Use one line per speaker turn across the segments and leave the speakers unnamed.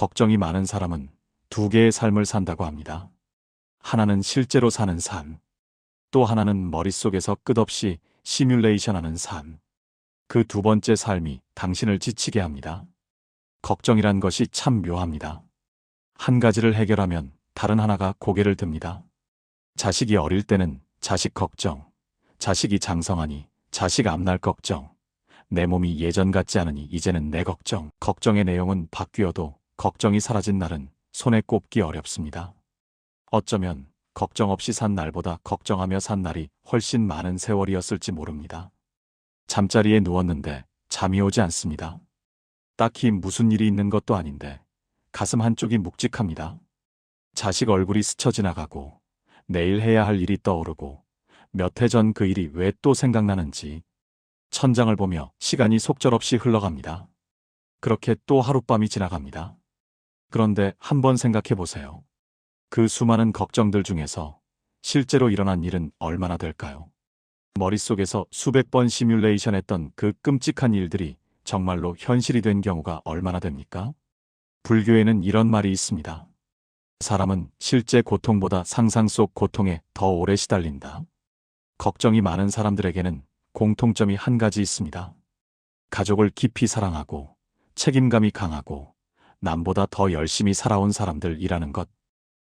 걱정이 많은 사람은 두 개의 삶을 산다고 합니다. 하나는 실제로 사는 삶, 또 하나는 머릿속에서 끝없이 시뮬레이션하는 삶. 그 두 번째 삶이 당신을 지치게 합니다. 걱정이란 것이 참 묘합니다. 한 가지를 해결하면 다른 하나가 고개를 듭니다. 자식이 어릴 때는 자식 걱정, 자식이 장성하니 자식 앞날 걱정, 내 몸이 예전 같지 않으니 이제는 내 걱정. 걱정의 내용은 바뀌어도 걱정이 사라진 날은 손에 꼽기 어렵습니다. 어쩌면 걱정 없이 산 날보다 걱정하며 산 날이 훨씬 많은 세월이었을지 모릅니다. 잠자리에 누웠는데 잠이 오지 않습니다. 딱히 무슨 일이 있는 것도 아닌데 가슴 한쪽이 묵직합니다. 자식 얼굴이 스쳐 지나가고 내일 해야 할 일이 떠오르고 몇 해 전 그 일이 왜 또 생각나는지 천장을 보며 시간이 속절없이 흘러갑니다. 그렇게 또 하룻밤이 지나갑니다. 그런데 한번 생각해 보세요. 그 수많은 걱정들 중에서 실제로 일어난 일은 얼마나 될까요? 머릿속에서 수백 번 시뮬레이션 했던 그 끔찍한 일들이 정말로 현실이 된 경우가 얼마나 됩니까? 불교에는 이런 말이 있습니다. 사람은 실제 고통보다 상상 속 고통에 더 오래 시달린다. 걱정이 많은 사람들에게는 공통점이 한 가지 있습니다. 가족을 깊이 사랑하고 책임감이 강하고 남보다 더 열심히 살아온 사람들이라는 것.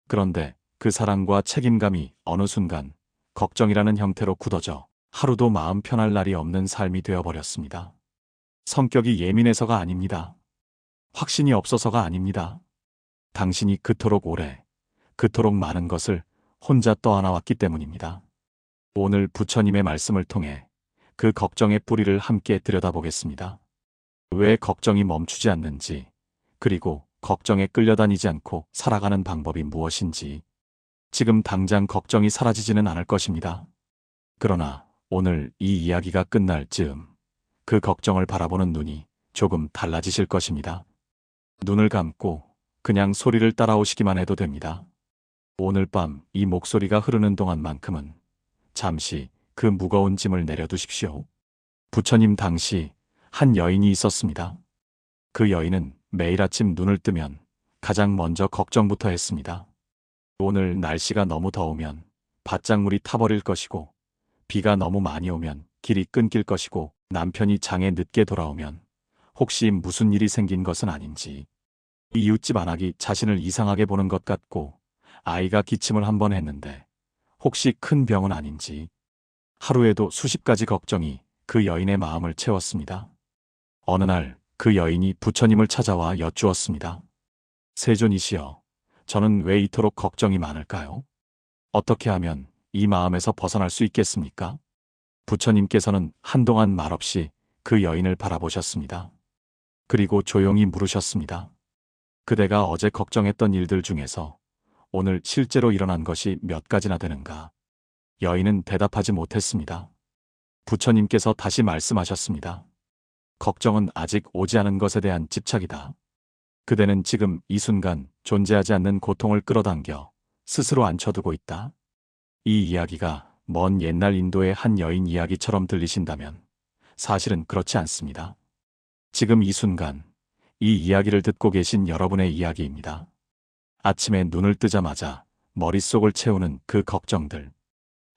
그런데 그 사랑과 책임감이 어느 순간 걱정이라는 형태로 굳어져 하루도 마음 편할 날이 없는 삶이 되어버렸습니다. 성격이 예민해서가 아닙니다. 확신이 없어서가 아닙니다. 당신이 그토록 오래, 그토록 많은 것을 혼자 떠안아왔기 때문입니다. 오늘 부처님의 말씀을 통해 그 걱정의 뿌리를 함께 들여다보겠습니다. 왜 걱정이 멈추지 않는지, 그리고 걱정에 끌려다니지 않고 살아가는 방법이 무엇인지. 지금 당장 걱정이 사라지지는 않을 것입니다. 그러나 오늘 이 이야기가 끝날 즈음 그 걱정을 바라보는 눈이 조금 달라지실 것입니다. 눈을 감고 그냥 소리를 따라오시기만 해도 됩니다. 오늘 밤 이 목소리가 흐르는 동안만큼은 잠시 그 무거운 짐을 내려두십시오. 부처님 당시 한 여인이 있었습니다. 그 여인은 매일 아침 눈을 뜨면 가장 먼저 걱정부터 했습니다. 오늘 날씨가 너무 더우면 밭작물이 타버릴 것이고, 비가 너무 많이 오면 길이 끊길 것이고, 남편이 장에 늦게 돌아오면 혹시 무슨 일이 생긴 것은 아닌지, 이웃집 안악이 자신을 이상하게 보는 것 같고, 아이가 기침을 한 번 했는데 혹시 큰 병은 아닌지, 하루에도 수십 가지 걱정이 그 여인의 마음을 채웠습니다. 어느 날 그 여인이 부처님을 찾아와 여쭈었습니다. 세존이시여, 저는 왜 이토록 걱정이 많을까요? 어떻게 하면 이 마음에서 벗어날 수 있겠습니까? 부처님께서는 한동안 말없이 그 여인을 바라보셨습니다. 그리고 조용히 물으셨습니다. 그대가 어제 걱정했던 일들 중에서 오늘 실제로 일어난 것이 몇 가지나 되는가? 여인은 대답하지 못했습니다. 부처님께서 다시 말씀하셨습니다. 걱정은 아직 오지 않은 것에 대한 집착이다. 그대는 지금 이 순간 존재하지 않는 고통을 끌어당겨 스스로 앉혀두고 있다. 이 이야기가 먼 옛날 인도의 한 여인 이야기처럼 들리신다면 사실은 그렇지 않습니다. 지금 이 순간 이 이야기를 듣고 계신 여러분의 이야기입니다. 아침에 눈을 뜨자마자 머릿속을 채우는 그 걱정들,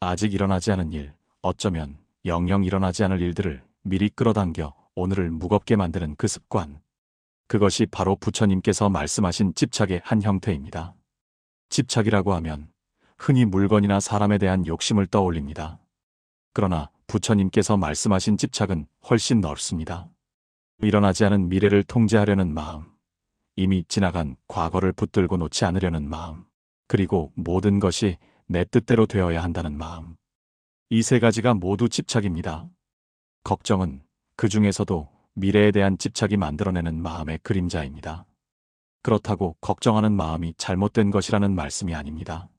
아직 일어나지 않은 일, 어쩌면 영영 일어나지 않을 일들을 미리 끌어당겨 오늘을 무겁게 만드는 그 습관, 그것이 바로 부처님께서 말씀하신 집착의 한 형태입니다. 집착이라고 하면 흔히 물건이나 사람에 대한 욕심을 떠올립니다. 그러나 부처님께서 말씀하신 집착은 훨씬 넓습니다. 일어나지 않은 미래를 통제하려는 마음, 이미 지나간 과거를 붙들고 놓지 않으려는 마음, 그리고 모든 것이 내 뜻대로 되어야 한다는 마음. 이 세 가지가 모두 집착입니다. 걱정은 그 중에서도 미래에 대한 집착이 만들어내는 마음의 그림자입니다. 그렇다고 걱정하는 마음이 잘못된 것이라는 말씀이 아닙니다.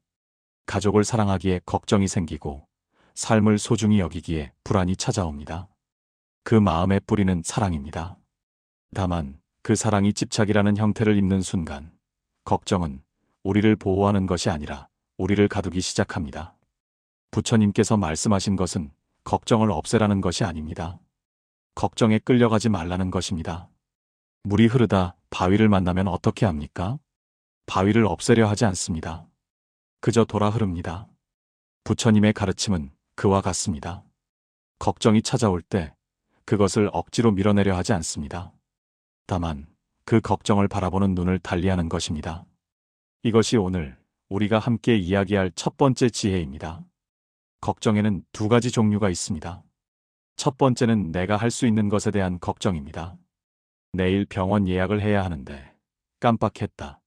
가족을 사랑하기에 걱정이 생기고 삶을 소중히 여기기에 불안이 찾아옵니다. 그 마음의 뿌리는 사랑입니다. 다만 그 사랑이 집착이라는 형태를 입는 순간 걱정은 우리를 보호하는 것이 아니라 우리를 가두기 시작합니다. 부처님께서 말씀하신 것은 걱정을 없애라는 것이 아닙니다. 걱정에 끌려가지 말라는 것입니다. 물이 흐르다 바위를 만나면 어떻게 합니까? 바위를 없애려 하지 않습니다. 그저 돌아 흐릅니다. 부처님의 가르침은 그와 같습니다. 걱정이 찾아올 때 그것을 억지로 밀어내려 하지 않습니다. 다만 그 걱정을 바라보는 눈을 달리하는 것입니다. 이것이 오늘 우리가 함께 이야기할 첫 번째 지혜입니다. 걱정에는 두 가지 종류가 있습니다. 첫 번째는 내가 할 수 있는 것에 대한 걱정입니다. 내일 병원 예약을 해야 하는데 깜빡했다.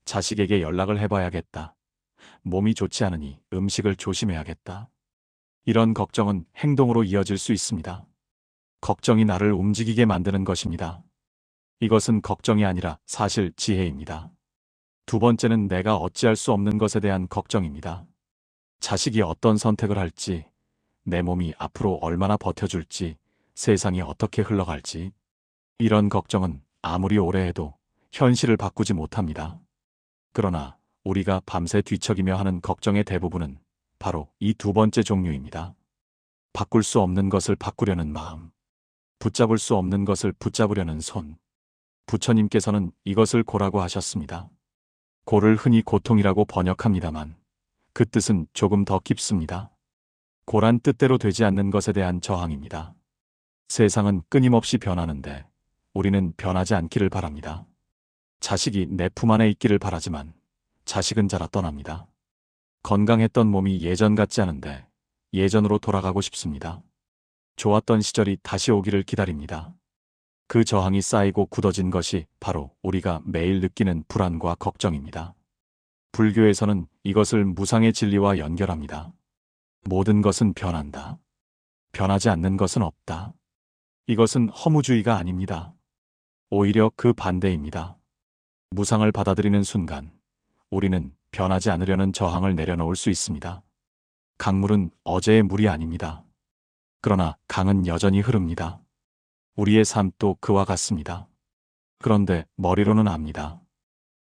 자식에게 연락을 해봐야겠다. 몸이 좋지 않으니 음식을 조심해야겠다. 이런 걱정은 행동으로 이어질 수 있습니다. 걱정이 나를 움직이게 만드는 것입니다. 이것은 걱정이 아니라 사실 지혜입니다. 두 번째는 내가 어찌할 수 없는 것에 대한 걱정입니다. 자식이 어떤 선택을 할지, 내 몸이 앞으로 얼마나 버텨줄지, 세상이 어떻게 흘러갈지. 이런 걱정은 아무리 오래 해도 현실을 바꾸지 못합니다. 그러나 우리가 밤새 뒤척이며 하는 걱정의 대부분은 바로 이 두 번째 종류입니다. 바꿀 수 없는 것을 바꾸려는 마음, 붙잡을 수 없는 것을 붙잡으려는 손. 부처님께서는 이것을 고라고 하셨습니다. 고를 흔히 고통이라고 번역합니다만 그 뜻은 조금 더 깊습니다. 고란 뜻대로 되지 않는 것에 대한 저항입니다. 세상은 끊임없이 변하는데 우리는 변하지 않기를 바랍니다. 자식이 내 품 안에 있기를 바라지만 자식은 자라 떠납니다. 건강했던 몸이 예전 같지 않은데 예전으로 돌아가고 싶습니다. 좋았던 시절이 다시 오기를 기다립니다. 그 저항이 쌓이고 굳어진 것이 바로 우리가 매일 느끼는 불안과 걱정입니다. 불교에서는 이것을 무상의 진리와 연결합니다. 모든 것은 변한다. 변하지 않는 것은 없다. 이것은 허무주의가 아닙니다. 오히려 그 반대입니다. 무상을 받아들이는 순간 우리는 변하지 않으려는 저항을 내려놓을 수 있습니다. 강물은 어제의 물이 아닙니다. 그러나 강은 여전히 흐릅니다. 우리의 삶도 그와 같습니다. 그런데 머리로는 압니다.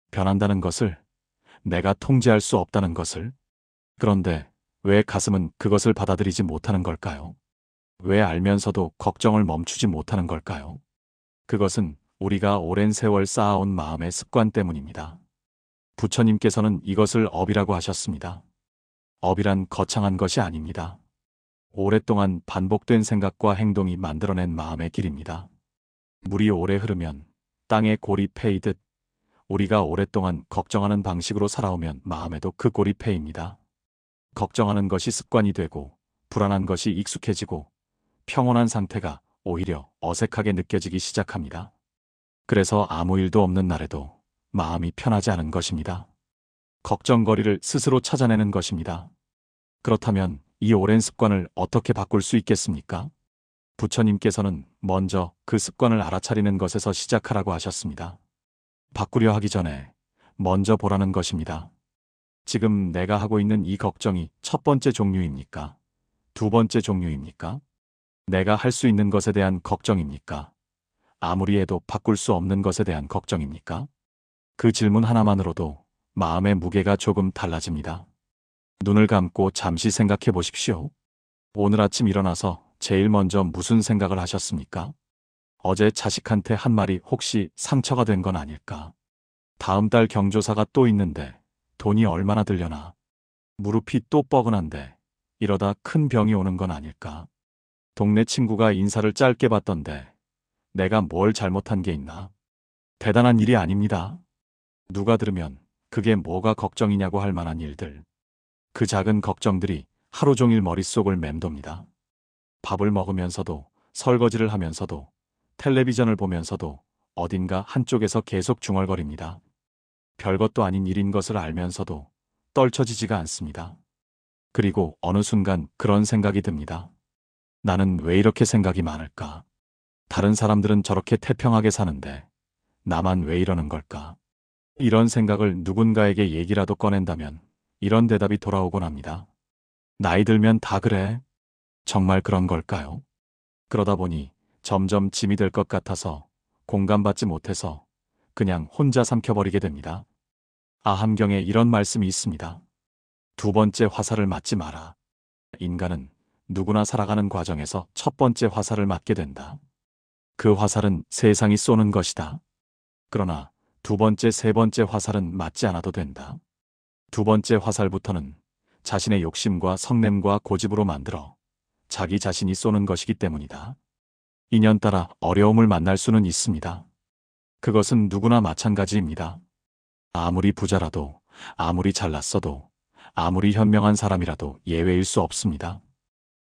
변한다는 것을, 내가 통제할 수 없다는 것을. 그런데 왜 가슴은 그것을 받아들이지 못하는 걸까요? 왜 알면서도 걱정을 멈추지 못하는 걸까요? 그것은 우리가 오랜 세월 쌓아온 마음의 습관 때문입니다. 부처님께서는 이것을 업이라고 하셨습니다. 업이란 거창한 것이 아닙니다. 오랫동안 반복된 생각과 행동이 만들어낸 마음의 길입니다. 물이 오래 흐르면 땅에 골이 패이듯 우리가 오랫동안 걱정하는 방식으로 살아오면 마음에도 그 골이 패입니다. 걱정하는 것이 습관이 되고 불안한 것이 익숙해지고 평온한 상태가 오히려 어색하게 느껴지기 시작합니다. 그래서 아무 일도 없는 날에도 마음이 편하지 않은 것입니다. 걱정거리를 스스로 찾아내는 것입니다. 그렇다면 이 오랜 습관을 어떻게 바꿀 수 있겠습니까? 부처님께서는 먼저 그 습관을 알아차리는 것에서 시작하라고 하셨습니다. 바꾸려 하기 전에 먼저 보라는 것입니다. 지금 내가 하고 있는 이 걱정이 첫 번째 종류입니까? 두 번째 종류입니까? 내가 할 수 있는 것에 대한 걱정입니까? 아무리 해도 바꿀 수 없는 것에 대한 걱정입니까? 그 질문 하나만으로도 마음의 무게가 조금 달라집니다. 눈을 감고 잠시 생각해 보십시오. 오늘 아침 일어나서 제일 먼저 무슨 생각을 하셨습니까? 어제 자식한테 한 말이 혹시 상처가 된 건 아닐까? 다음 달 경조사가 또 있는데 돈이 얼마나 들려나? 무릎이 또 뻐근한데 이러다 큰 병이 오는 건 아닐까? 동네 친구가 인사를 짧게 받던데 내가 뭘 잘못한 게 있나? 대단한 일이 아닙니다. 누가 들으면 그게 뭐가 걱정이냐고 할 만한 일들. 그 작은 걱정들이 하루 종일 머릿속을 맴돕니다. 밥을 먹으면서도, 설거지를 하면서도, 텔레비전을 보면서도 어딘가 한쪽에서 계속 중얼거립니다. 별것도 아닌 일인 것을 알면서도 떨쳐지지가 않습니다. 그리고 어느 순간 그런 생각이 듭니다. 나는 왜 이렇게 생각이 많을까? 다른 사람들은 저렇게 태평하게 사는데 나만 왜 이러는 걸까? 이런 생각을 누군가에게 얘기라도 꺼낸다면 이런 대답이 돌아오곤 합니다. 나이 들면 다 그래. 정말 그런 걸까요? 그러다 보니 점점 짐이 될 것 같아서 공감받지 못해서 그냥 혼자 삼켜버리게 됩니다. 아함경에 이런 말씀이 있습니다. 두 번째 화살을 맞지 마라. 인간은 누구나 살아가는 과정에서 첫 번째 화살을 맞게 된다. 그 화살은 세상이 쏘는 것이다. 그러나 두 번째, 세 번째 화살은 맞지 않아도 된다. 두 번째 화살부터는 자신의 욕심과 성냄과 고집으로 만들어 자기 자신이 쏘는 것이기 때문이다. 인연따라 어려움을 만날 수는 있습니다. 그것은 누구나 마찬가지입니다. 아무리 부자라도, 아무리 잘났어도, 아무리 현명한 사람이라도 예외일 수 없습니다.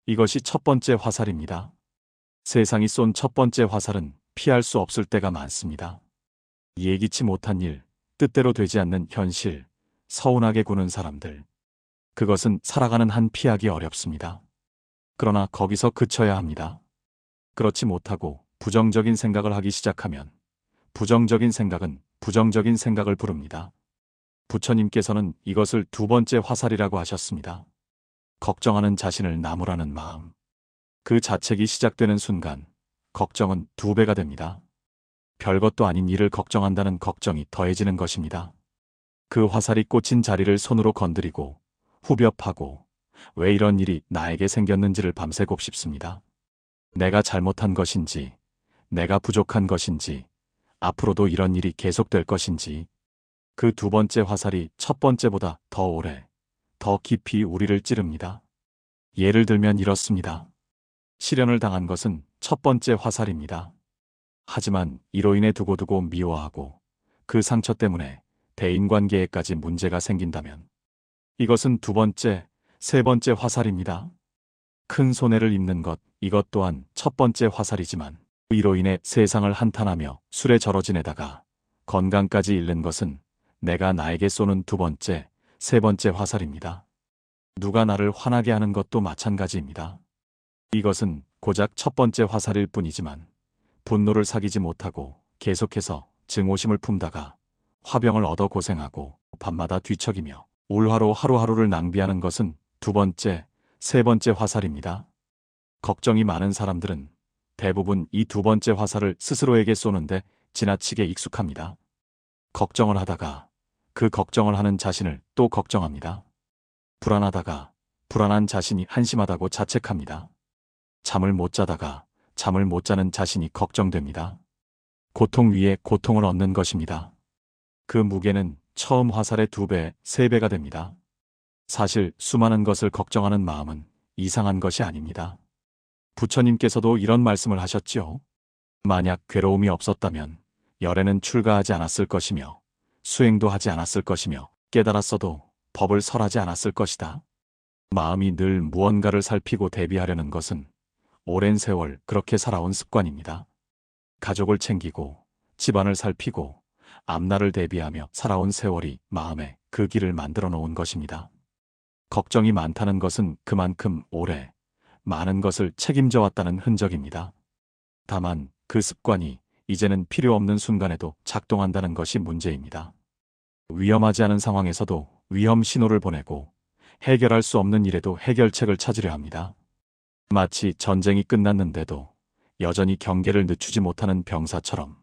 이것이 첫 번째 화살입니다. 세상이 쏜 첫 번째 화살은 피할 수 없을 때가 많습니다. 예기치 못한 일, 뜻대로 되지 않는 현실, 서운하게 구는 사람들. 그것은 살아가는 한 피하기 어렵습니다. 그러나 거기서 그쳐야 합니다. 그렇지 못하고 부정적인 생각을 하기 시작하면 부정적인 생각은 부정적인 생각을 부릅니다. 부처님께서는 이것을 두 번째 화살이라고 하셨습니다. 걱정하는 자신을 나무라는 마음. 그 자책이 시작되는 순간 걱정은 두 배가 됩니다. 별것도 아닌 일을 걱정한다는 걱정이 더해지는 것입니다. 그 화살이 꽂힌 자리를 손으로 건드리고 후벼 파고 왜 이런 일이 나에게 생겼는지를 밤새 곱씹습니다. 내가 잘못한 것인지, 내가 부족한 것인지, 앞으로도 이런 일이 계속될 것인지, 그 두 번째 화살이 첫 번째보다 더 오래, 더 깊이 우리를 찌릅니다. 예를 들면 이렇습니다. 실연을 당한 것은 첫 번째 화살입니다. 하지만 이로 인해 두고두고 미워하고 그 상처 때문에 대인관계에까지 문제가 생긴다면 이것은 두 번째, 세 번째 화살입니다. 큰 손해를 입는 것, 이것 또한 첫 번째 화살이지만 이로 인해 세상을 한탄하며 술에 절어 지내다가 건강까지 잃는 것은 내가 나에게 쏘는 두 번째, 세 번째 화살입니다. 누가 나를 화나게 하는 것도 마찬가지입니다. 이것은 고작 첫 번째 화살일 뿐이지만 분노를 사귀지 못하고 계속해서 증오심을 품다가 화병을 얻어 고생하고 밤마다 뒤척이며 울화로 하루하루를 낭비하는 것은 두 번째, 세 번째 화살입니다. 걱정이 많은 사람들은 대부분 이 두 번째 화살을 스스로에게 쏘는데 지나치게 익숙합니다. 걱정을 하다가 그 걱정을 하는 자신을 또 걱정합니다. 불안하다가 불안한 자신이 한심하다고 자책합니다. 잠을 못 자다가 잠을 못 자는 자신이 걱정됩니다. 고통 위에 고통을 얻는 것입니다. 그 무게는 처음 화살의 2배, 3배가 됩니다. 사실 수많은 것을 걱정하는 마음은 이상한 것이 아닙니다. 부처님께서도 이런 말씀을 하셨지요. 만약 괴로움이 없었다면 열애는 출가하지 않았을 것이며 수행도 하지 않았을 것이며 깨달았어도 법을 설하지 않았을 것이다. 마음이 늘 무언가를 살피고 대비하려는 것은 오랜 세월 그렇게 살아온 습관입니다. 가족을 챙기고 집안을 살피고 앞날을 대비하며 살아온 세월이 마음에 그 길을 만들어 놓은 것입니다. 걱정이 많다는 것은 그만큼 오래 많은 것을 책임져 왔다는 흔적입니다. 다만 그 습관이 이제는 필요 없는 순간에도 작동한다는 것이 문제입니다. 위험하지 않은 상황에서도 위험 신호를 보내고 해결할 수 없는 일에도 해결책을 찾으려 합니다. 마치 전쟁이 끝났는데도 여전히 경계를 늦추지 못하는 병사처럼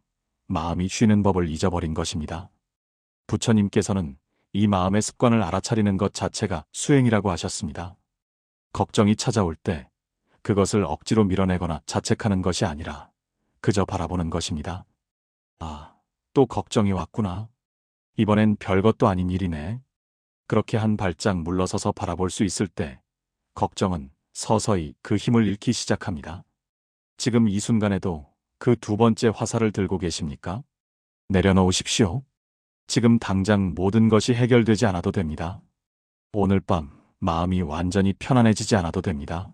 마음이 쉬는 법을 잊어버린 것입니다. 부처님께서는 이 마음의 습관을 알아차리는 것 자체가 수행이라고 하셨습니다. 걱정이 찾아올 때 그것을 억지로 밀어내거나 자책하는 것이 아니라 그저 바라보는 것입니다. 아, 또 걱정이 왔구나. 이번엔 별것도 아닌 일이네. 그렇게 한 발짝 물러서서 바라볼 수 있을 때 걱정은 서서히 그 힘을 잃기 시작합니다. 지금 이 순간에도 그 두 번째 화살을 들고 계십니까? 내려놓으십시오. 지금 당장 모든 것이 해결되지 않아도 됩니다. 오늘 밤 마음이 완전히 편안해지지 않아도 됩니다.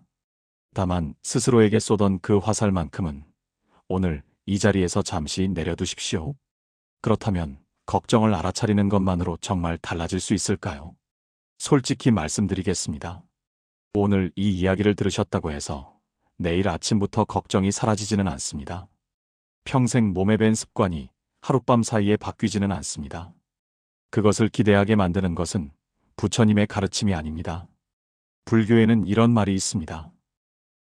다만 스스로에게 쏘던 그 화살만큼은 오늘 이 자리에서 잠시 내려두십시오. 그렇다면 걱정을 알아차리는 것만으로 정말 달라질 수 있을까요? 솔직히 말씀드리겠습니다. 오늘 이 이야기를 들으셨다고 해서 내일 아침부터 걱정이 사라지지는 않습니다. 평생 몸에 밴 습관이 하룻밤 사이에 바뀌지는 않습니다. 그것을 기대하게 만드는 것은 부처님의 가르침이 아닙니다. 불교에는 이런 말이 있습니다.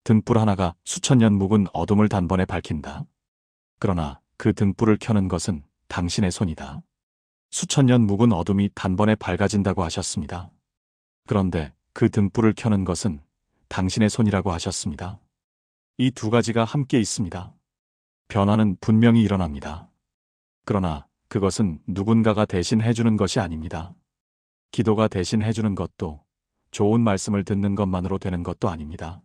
등불 하나가 수천 년 묵은 어둠을 단번에 밝힌다. 그러나 그 등불을 켜는 것은 당신의 손이다. 수천 년 묵은 어둠이 단번에 밝아진다고 하셨습니다. 그런데 그 등불을 켜는 것은 당신의 손이라고 하셨습니다. 이 두 가지가 함께 있습니다. 변화는 분명히 일어납니다. 그러나 그것은 누군가가 대신 해주는 것이 아닙니다. 기도가 대신 해주는 것도, 좋은 말씀을 듣는 것만으로 되는 것도 아닙니다.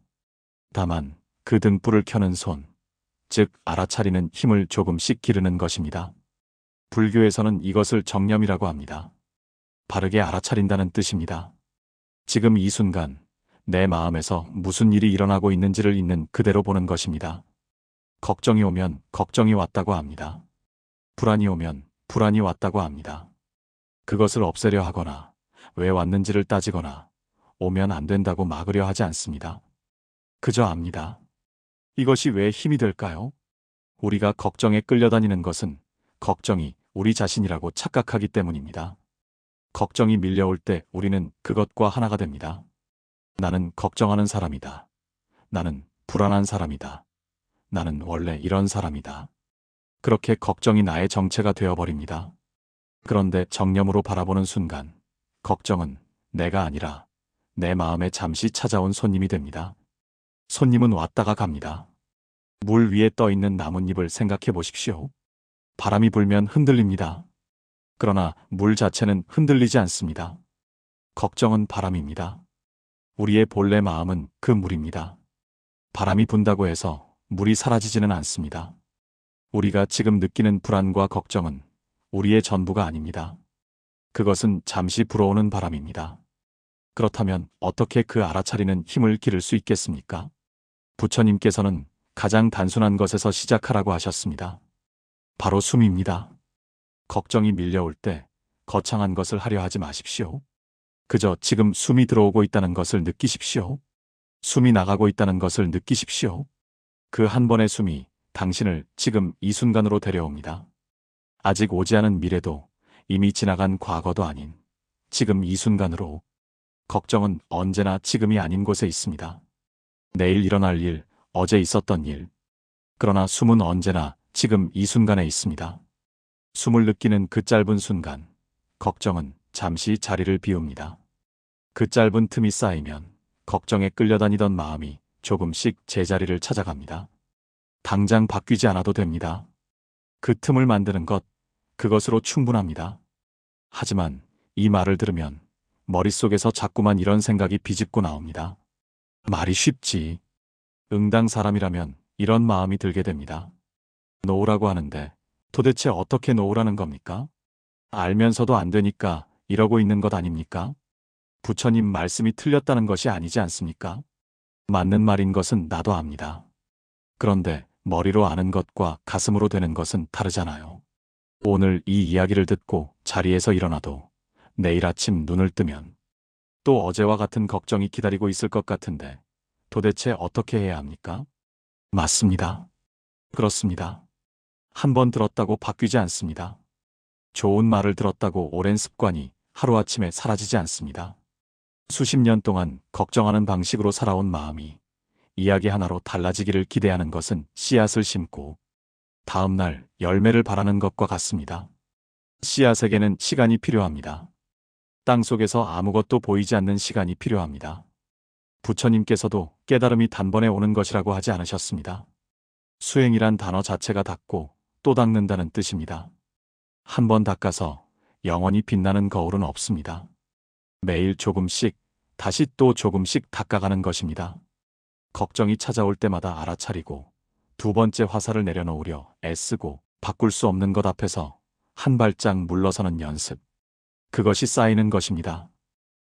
다만 그 등불을 켜는 손, 즉 알아차리는 힘을 조금씩 기르는 것입니다. 불교에서는 이것을 정념이라고 합니다. 바르게 알아차린다는 뜻입니다. 지금 이 순간 내 마음에서 무슨 일이 일어나고 있는지를 있는 그대로 보는 것입니다. 걱정이 오면 걱정이 왔다고 합니다. 불안이 오면 불안이 왔다고 합니다. 그것을 없애려 하거나 왜 왔는지를 따지거나 오면 안 된다고 막으려 하지 않습니다. 그저 압니다. 이것이 왜 힘이 될까요? 우리가 걱정에 끌려다니는 것은 걱정이 우리 자신이라고 착각하기 때문입니다. 걱정이 밀려올 때 우리는 그것과 하나가 됩니다. 나는 걱정하는 사람이다. 나는 불안한 사람이다. 나는 원래 이런 사람이다. 그렇게 걱정이 나의 정체가 되어버립니다. 그런데 정념으로 바라보는 순간 걱정은 내가 아니라 내 마음에 잠시 찾아온 손님이 됩니다. 손님은 왔다가 갑니다. 물 위에 떠 있는 나뭇잎을 생각해 보십시오. 바람이 불면 흔들립니다. 그러나 물 자체는 흔들리지 않습니다. 걱정은 바람입니다. 우리의 본래 마음은 그 물입니다. 바람이 분다고 해서 물이 사라지지는 않습니다. 우리가 지금 느끼는 불안과 걱정은 우리의 전부가 아닙니다. 그것은 잠시 불어오는 바람입니다. 그렇다면 어떻게 그 알아차리는 힘을 기를 수 있겠습니까? 부처님께서는 가장 단순한 것에서 시작하라고 하셨습니다. 바로 숨입니다. 걱정이 밀려올 때 거창한 것을 하려 하지 마십시오. 그저 지금 숨이 들어오고 있다는 것을 느끼십시오. 숨이 나가고 있다는 것을 느끼십시오. 그 한 번의 숨이 당신을 지금 이 순간으로 데려옵니다. 아직 오지 않은 미래도 이미 지나간 과거도 아닌 지금 이 순간으로. 걱정은 언제나 지금이 아닌 곳에 있습니다. 내일 일어날 일, 어제 있었던 일. 그러나 숨은 언제나 지금 이 순간에 있습니다. 숨을 느끼는 그 짧은 순간, 걱정은 잠시 자리를 비웁니다. 그 짧은 틈이 쌓이면 걱정에 끌려다니던 마음이 조금씩 제자리를 찾아갑니다. 당장 바뀌지 않아도 됩니다. 그 틈을 만드는 것, 그것으로 충분합니다. 하지만 이 말을 들으면 머릿속에서 자꾸만 이런 생각이 비집고 나옵니다. 말이 쉽지. 응당 사람이라면 이런 마음이 들게 됩니다. 놓으라고 하는데 도대체 어떻게 놓으라는 겁니까? 알면서도 안 되니까 이러고 있는 것 아닙니까? 부처님 말씀이 틀렸다는 것이 아니지 않습니까? 맞는 말인 것은 나도 압니다. 그런데 머리로 아는 것과 가슴으로 되는 것은 다르잖아요. 오늘 이 이야기를 듣고 자리에서 일어나도 내일 아침 눈을 뜨면 또 어제와 같은 걱정이 기다리고 있을 것 같은데 도대체 어떻게 해야 합니까? 맞습니다. 그렇습니다. 한 번 들었다고 바뀌지 않습니다. 좋은 말을 들었다고 오랜 습관이 하루아침에 사라지지 않습니다. 수십 년 동안 걱정하는 방식으로 살아온 마음이 이야기 하나로 달라지기를 기대하는 것은 씨앗을 심고 다음 날 열매를 바라는 것과 같습니다. 씨앗에게는 시간이 필요합니다. 땅 속에서 아무것도 보이지 않는 시간이 필요합니다. 부처님께서도 깨달음이 단번에 오는 것이라고 하지 않으셨습니다. 수행이란 단어 자체가 닦고 또 닦는다는 뜻입니다. 한 번 닦아서 영원히 빛나는 거울은 없습니다. 매일 조금씩 다시 또 조금씩 닦아가는 것입니다. 걱정이 찾아올 때마다 알아차리고 두 번째 화살을 내려놓으려 애쓰고 바꿀 수 없는 것 앞에서 한 발짝 물러서는 연습. 그것이 쌓이는 것입니다.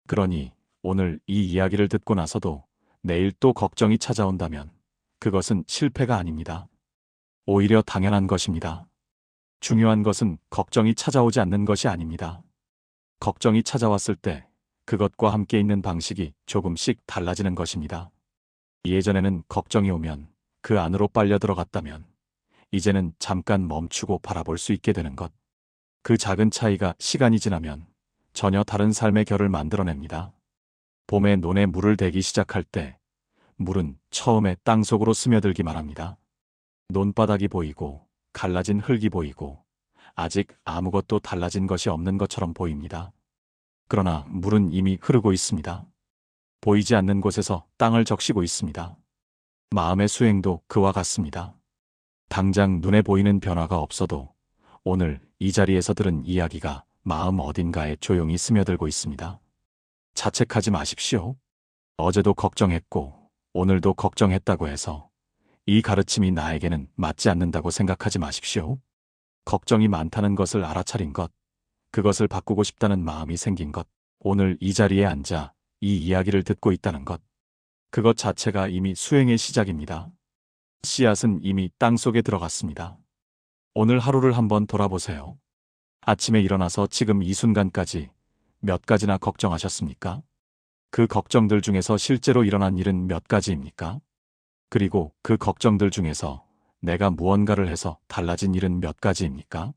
그러니 오늘 이 이야기를 듣고 나서도 내일 또 걱정이 찾아온다면 그것은 실패가 아닙니다. 오히려 당연한 것입니다. 중요한 것은 걱정이 찾아오지 않는 것이 아닙니다. 걱정이 찾아왔을 때 그것과 함께 있는 방식이 조금씩 달라지는 것입니다. 예전에는 걱정이 오면 그 안으로 빨려 들어갔다면 이제는 잠깐 멈추고 바라볼 수 있게 되는 것. 그 작은 차이가 시간이 지나면 전혀 다른 삶의 결을 만들어냅니다. 봄에 논에 물을 대기 시작할 때 물은 처음에 땅속으로 스며들기만 합니다. 논바닥이 보이고 갈라진 흙이 보이고 아직 아무것도 달라진 것이 없는 것처럼 보입니다. 그러나 물은 이미 흐르고 있습니다. 보이지 않는 곳에서 땅을 적시고 있습니다. 마음의 수행도 그와 같습니다. 당장 눈에 보이는 변화가 없어도 오늘 이 자리에서 들은 이야기가 마음 어딘가에 조용히 스며들고 있습니다. 자책하지 마십시오. 어제도 걱정했고 오늘도 걱정했다고 해서 이 가르침이 나에게는 맞지 않는다고 생각하지 마십시오. 걱정이 많다는 것을 알아차린 것, 그것을 바꾸고 싶다는 마음이 생긴 것, 오늘 이 자리에 앉아 이 이야기를 듣고 있다는 것, 그것 자체가 이미 수행의 시작입니다. 씨앗은 이미 땅속에 들어갔습니다. 오늘 하루를 한번 돌아보세요. 아침에 일어나서 지금 이 순간까지 몇 가지나 걱정하셨습니까? 그 걱정들 중에서 실제로 일어난 일은 몇 가지입니까? 그리고 그 걱정들 중에서 내가 무언가를 해서 달라진 일은 몇 가지입니까?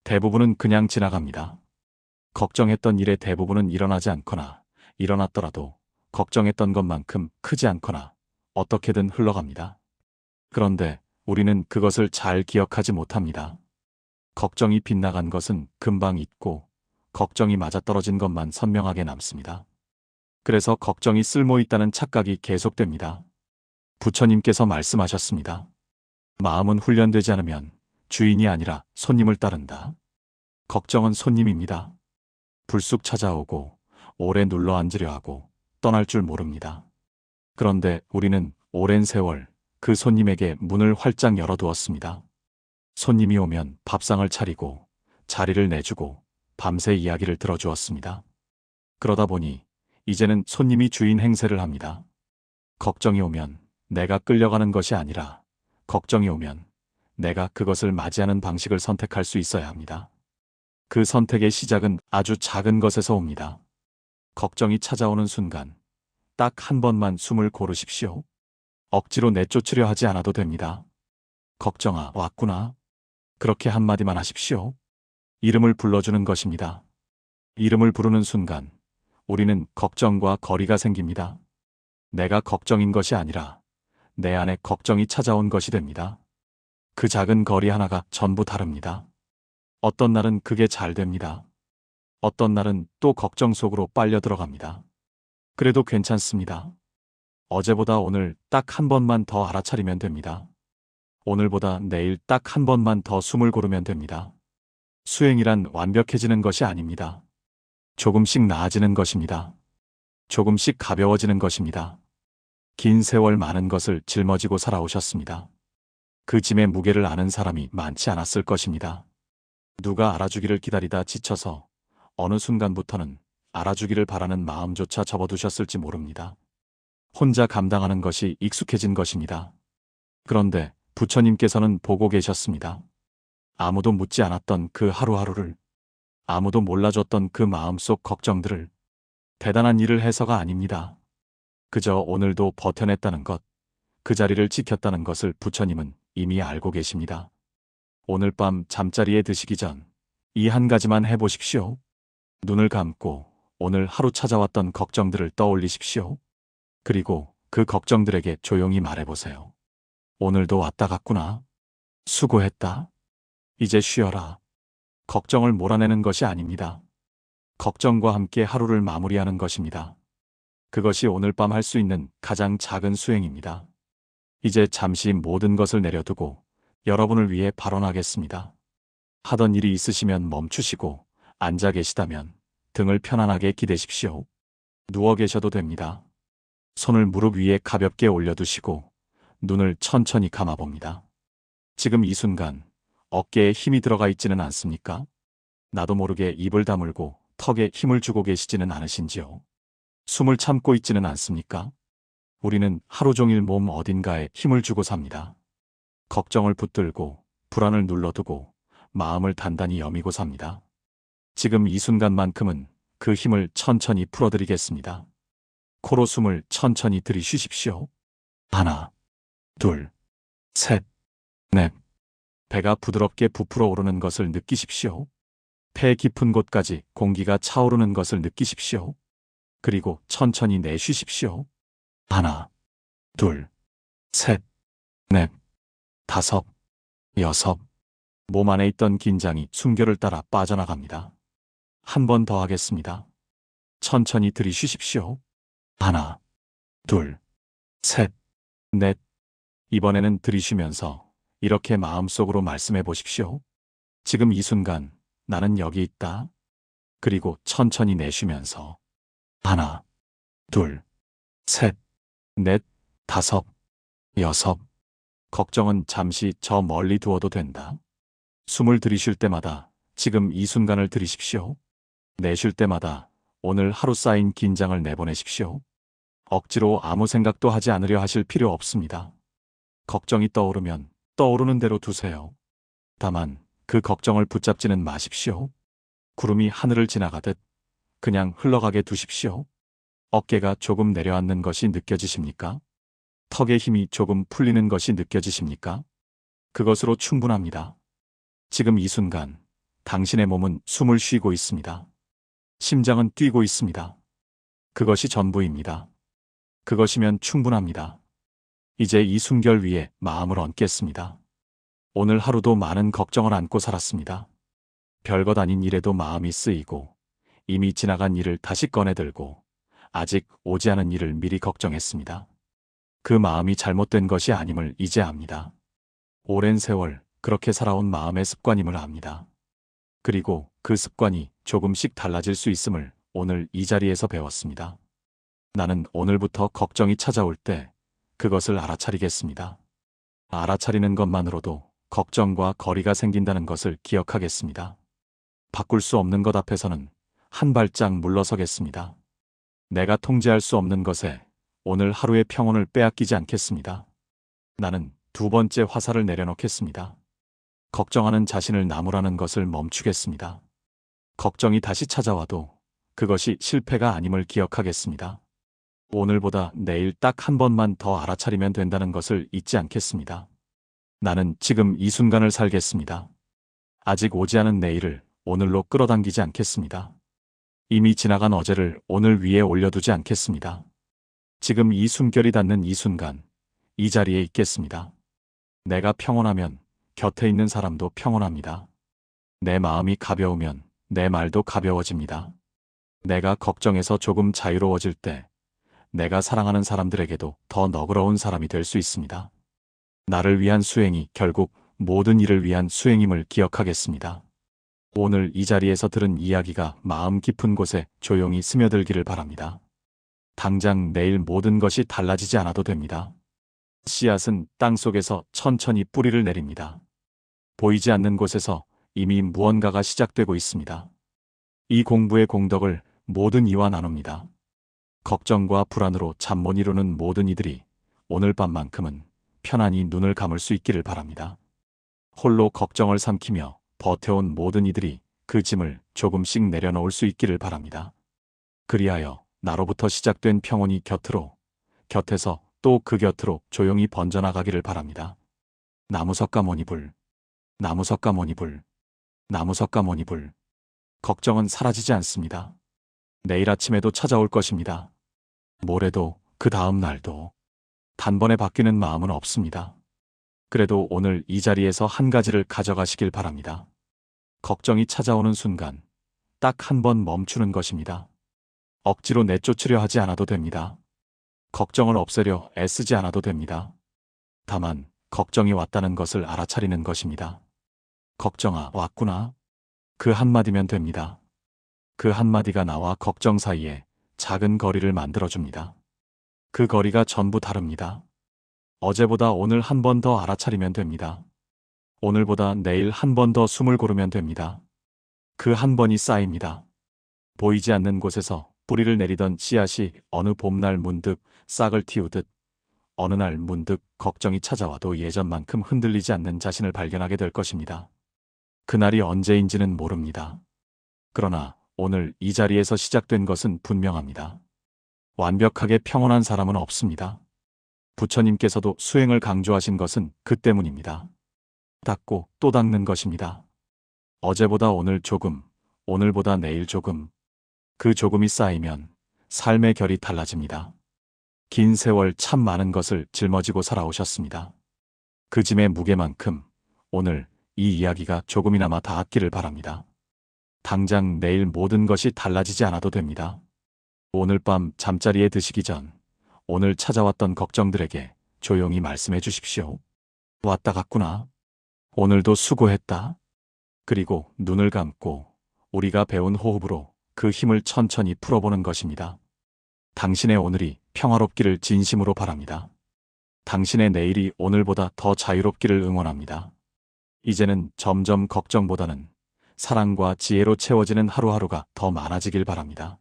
대부분은 그냥 지나갑니다. 걱정했던 일의 대부분은 일어나지 않거나 일어났더라도 걱정했던 것만큼 크지 않거나 어떻게든 흘러갑니다. 그런데 우리는 그것을 잘 기억하지 못합니다. 걱정이 빗나간 것은 금방 잊고 걱정이 맞아떨어진 것만 선명하게 남습니다. 그래서 걱정이 쓸모있다는 착각이 계속됩니다. 부처님께서 말씀하셨습니다. 마음은 훈련되지 않으면 주인이 아니라 손님을 따른다. 걱정은 손님입니다. 불쑥 찾아오고 오래 눌러 앉으려 하고 떠날 줄 모릅니다. 그런데 우리는 오랜 세월 그 손님에게 문을 활짝 열어두었습니다. 손님이 오면 밥상을 차리고 자리를 내주고 밤새 이야기를 들어주었습니다. 그러다 보니 이제는 손님이 주인 행세를 합니다. 걱정이 오면 내가 끌려가는 것이 아니라 걱정이 오면 내가 그것을 맞이하는 방식을 선택할 수 있어야 합니다. 그 선택의 시작은 아주 작은 것에서 옵니다. 걱정이 찾아오는 순간 딱 한 번만 숨을 고르십시오. 억지로 내쫓으려 하지 않아도 됩니다. 걱정아, 왔구나. 그렇게 한마디만 하십시오. 이름을 불러주는 것입니다. 이름을 부르는 순간 우리는 걱정과 거리가 생깁니다. 내가 걱정인 것이 아니라 내 안에 걱정이 찾아온 것이 됩니다. 그 작은 거리 하나가 전부 다릅니다. 어떤 날은 그게 잘 됩니다. 어떤 날은 또 걱정 속으로 빨려 들어갑니다. 그래도 괜찮습니다. 어제보다 오늘 딱 한 번만 더 알아차리면 됩니다. 오늘보다 내일 딱 한 번만 더 숨을 고르면 됩니다. 수행이란 완벽해지는 것이 아닙니다. 조금씩 나아지는 것입니다. 조금씩 가벼워지는 것입니다. 긴 세월 많은 것을 짊어지고 살아오셨습니다. 그 짐의 무게를 아는 사람이 많지 않았을 것입니다. 누가 알아주기를 기다리다 지쳐서 어느 순간부터는 알아주기를 바라는 마음조차 접어두셨을지 모릅니다. 혼자 감당하는 것이 익숙해진 것입니다. 그런데 부처님께서는 보고 계셨습니다. 아무도 묻지 않았던 그 하루하루를, 아무도 몰라줬던 그 마음속 걱정들을. 대단한 일을 해서가 아닙니다. 그저 오늘도 버텨냈다는 것, 그 자리를 지켰다는 것을 부처님은 이미 알고 계십니다. 오늘 밤 잠자리에 드시기 전 이 한 가지만 해보십시오. 눈을 감고 오늘 하루 찾아왔던 걱정들을 떠올리십시오. 그리고 그 걱정들에게 조용히 말해보세요. 오늘도 왔다 갔구나. 수고했다. 이제 쉬어라. 걱정을 몰아내는 것이 아닙니다. 걱정과 함께 하루를 마무리하는 것입니다. 그것이 오늘 밤 할 수 있는 가장 작은 수행입니다. 이제 잠시 모든 것을 내려두고 여러분을 위해 발언하겠습니다. 하던 일이 있으시면 멈추시고 앉아 계시다면 등을 편안하게 기대십시오. 누워 계셔도 됩니다. 손을 무릎 위에 가볍게 올려두시고 눈을 천천히 감아봅니다. 지금 이 순간 어깨에 힘이 들어가 있지는 않습니까? 나도 모르게 입을 다물고 턱에 힘을 주고 계시지는 않으신지요? 숨을 참고 있지는 않습니까? 우리는 하루 종일 몸 어딘가에 힘을 주고 삽니다. 걱정을 붙들고 불안을 눌러두고 마음을 단단히 여미고 삽니다. 지금 이 순간만큼은 그 힘을 천천히 풀어드리겠습니다. 코로 숨을 천천히 들이쉬십시오. 하나, 둘, 셋, 넷. 배가 부드럽게 부풀어 오르는 것을 느끼십시오. 폐 깊은 곳까지 공기가 차오르는 것을 느끼십시오. 그리고 천천히 내쉬십시오. 하나, 둘, 셋, 넷, 다섯, 여섯. 몸 안에 있던 긴장이 숨결을 따라 빠져나갑니다. 한 번 더 하겠습니다. 천천히 들이쉬십시오. 하나, 둘, 셋, 넷. 이번에는 들이쉬면서 이렇게 마음속으로 말씀해 보십시오. 지금 이 순간 나는 여기 있다. 그리고 천천히 내쉬면서 하나, 둘, 셋, 넷, 다섯, 여섯. 걱정은 잠시 저 멀리 두어도 된다. 숨을 들이쉴 때마다 지금 이 순간을 들이십시오. 내쉴 때마다 오늘 하루 쌓인 긴장을 내보내십시오. 억지로 아무 생각도 하지 않으려 하실 필요 없습니다. 걱정이 떠오르면 떠오르는 대로 두세요. 다만 그 걱정을 붙잡지는 마십시오. 구름이 하늘을 지나가듯 그냥 흘러가게 두십시오. 어깨가 조금 내려앉는 것이 느껴지십니까? 턱의 힘이 조금 풀리는 것이 느껴지십니까? 그것으로 충분합니다. 지금 이 순간 당신의 몸은 숨을 쉬고 있습니다. 심장은 뛰고 있습니다. 그것이 전부입니다. 그것이면 충분합니다. 이제 이 숨결 위에 마음을 얹겠습니다. 오늘 하루도 많은 걱정을 안고 살았습니다. 별것 아닌 일에도 마음이 쓰이고 이미 지나간 일을 다시 꺼내들고 아직 오지 않은 일을 미리 걱정했습니다. 그 마음이 잘못된 것이 아님을 이제 압니다. 오랜 세월 그렇게 살아온 마음의 습관임을 압니다. 그리고 그 습관이 조금씩 달라질 수 있음을 오늘 이 자리에서 배웠습니다. 나는 오늘부터 걱정이 찾아올 때 그것을 알아차리겠습니다. 알아차리는 것만으로도 걱정과 거리가 생긴다는 것을 기억하겠습니다. 바꿀 수 없는 것 앞에서는 한 발짝 물러서겠습니다. 내가 통제할 수 없는 것에 오늘 하루의 평온을 빼앗기지 않겠습니다. 나는 두 번째 화살을 내려놓겠습니다. 걱정하는 자신을 나무라는 것을 멈추겠습니다. 걱정이 다시 찾아와도 그것이 실패가 아님을 기억하겠습니다. 오늘보다 내일 딱 한 번만 더 알아차리면 된다는 것을 잊지 않겠습니다. 나는 지금 이 순간을 살겠습니다. 아직 오지 않은 내일을 오늘로 끌어당기지 않겠습니다. 이미 지나간 어제를 오늘 위에 올려두지 않겠습니다. 지금 이 숨결이 닿는 이 순간, 이 자리에 있겠습니다. 내가 평온하면 곁에 있는 사람도 평온합니다. 내 마음이 가벼우면 내 말도 가벼워집니다. 내가 걱정해서 조금 자유로워질 때 내가 사랑하는 사람들에게도 더 너그러운 사람이 될 수 있습니다. 나를 위한 수행이 결국 모든 일을 위한 수행임을 기억하겠습니다. 오늘 이 자리에서 들은 이야기가 마음 깊은 곳에 조용히 스며들기를 바랍니다. 당장 내일 모든 것이 달라지지 않아도 됩니다. 씨앗은 땅속에서 천천히 뿌리를 내립니다. 보이지 않는 곳에서 이미 무언가가 시작되고 있습니다. 이 공부의 공덕을 모든 이와 나눕니다. 걱정과 불안으로 잠 못 이루는 모든 이들이 오늘 밤만큼은 편안히 눈을 감을 수 있기를 바랍니다. 홀로 걱정을 삼키며 버텨온 모든 이들이 그 짐을 조금씩 내려놓을 수 있기를 바랍니다. 그리하여 나로부터 시작된 평온이 곁에서 또 그 곁으로 조용히 번져나가기를 바랍니다. 나무석가모니불, 나무석가모니불, 나무석가모니불. 걱정은 사라지지 않습니다. 내일 아침에도 찾아올 것입니다. 모레도 그 다음 날도 단번에 바뀌는 마음은 없습니다. 그래도 오늘 이 자리에서 한 가지를 가져가시길 바랍니다. 걱정이 찾아오는 순간 딱 한 번 멈추는 것입니다. 억지로 내쫓으려 하지 않아도 됩니다. 걱정을 없애려 애쓰지 않아도 됩니다. 다만 걱정이 왔다는 것을 알아차리는 것입니다. 걱정아, 왔구나. 그 한마디면 됩니다. 그 한마디가 나와 걱정 사이에 작은 거리를 만들어줍니다. 그 거리가 전부 다릅니다. 어제보다 오늘 한 번 더 알아차리면 됩니다. 오늘보다 내일 한 번 더 숨을 고르면 됩니다. 그 한 번이 쌓입니다. 보이지 않는 곳에서 뿌리를 내리던 씨앗이 어느 봄날 문득 싹을 틔우듯 어느 날 문득 걱정이 찾아와도 예전만큼 흔들리지 않는 자신을 발견하게 될 것입니다. 그날이 언제인지는 모릅니다. 그러나 오늘 이 자리에서 시작된 것은 분명합니다. 완벽하게 평온한 사람은 없습니다. 부처님께서도 수행을 강조하신 것은 그 때문입니다. 닦고 또 닦는 것입니다. 어제보다 오늘 조금, 오늘보다 내일 조금. 그 조금이 쌓이면 삶의 결이 달라집니다. 긴 세월 참 많은 것을 짊어지고 살아오셨습니다. 그 짐의 무게만큼 오늘 이 이야기가 조금이나마 닿았기를 바랍니다. 당장 내일 모든 것이 달라지지 않아도 됩니다. 오늘 밤 잠자리에 드시기 전 오늘 찾아왔던 걱정들에게 조용히 말씀해 주십시오. 왔다 갔구나. 오늘도 수고했다. 그리고 눈을 감고 우리가 배운 호흡으로 그 힘을 천천히 풀어보는 것입니다. 당신의 오늘이 평화롭기를 진심으로 바랍니다. 당신의 내일이 오늘보다 더 자유롭기를 응원합니다. 이제는 점점 걱정보다는 사랑과 지혜로 채워지는 하루하루가 더 많아지길 바랍니다.